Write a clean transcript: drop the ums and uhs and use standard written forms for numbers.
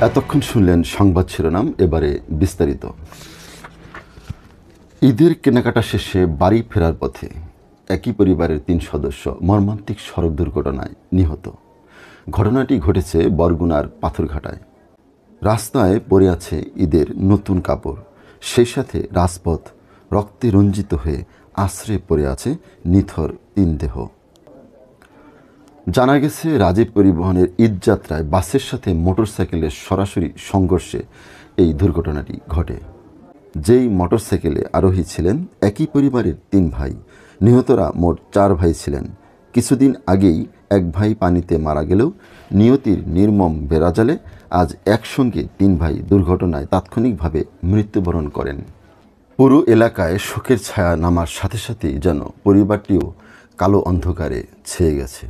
এতক্ষণ শুনলেন সংবাদ শিরোনাম, এবারে বিস্তারিত। ঈদের কেনাকাটা শেষে বাড়ি ফেরার পথে একই পরিবারের ৩ সদস্য মর্মান্তিক সড়ক দুর্ঘটনায় নিহত। ঘটনাটি ঘটেছে বরগুনার পাথরঘাটায়। রাস্তায় পড়ে আছে ঈদের নতুন কাপড়, সেই সাথে রাজপথ রক্তে রঞ্জিত হয়ে আশ্রয়ে পড়ে আছে নিথর ৩ দেহ। জানা গেছে, রাজীব পরিবহনের ঈদযাত্রায় বাসের সাথে মোটরসাইকেলের সরাসরি সংঘর্ষে এই দুর্ঘটনাটি ঘটে। যেই মোটরসাইকেলে আরোহী ছিলেন একই পরিবারের ৩ ভাই। নিহতরা মোট ৪ ভাই ছিলেন। কিছুদিন আগেই এক ভাই পানিতে মারা গেলেও নিয়তির নির্মম বেড়াজালে আজ একসঙ্গে ৩ ভাই দুর্ঘটনায় তাৎক্ষণিকভাবে মৃত্যুবরণ করেন। পুরো এলাকায় শোকের ছায়া নামার সাথে সাথেই যেন পরিবারটিও কালো অন্ধকারে ছেয়ে গেছে।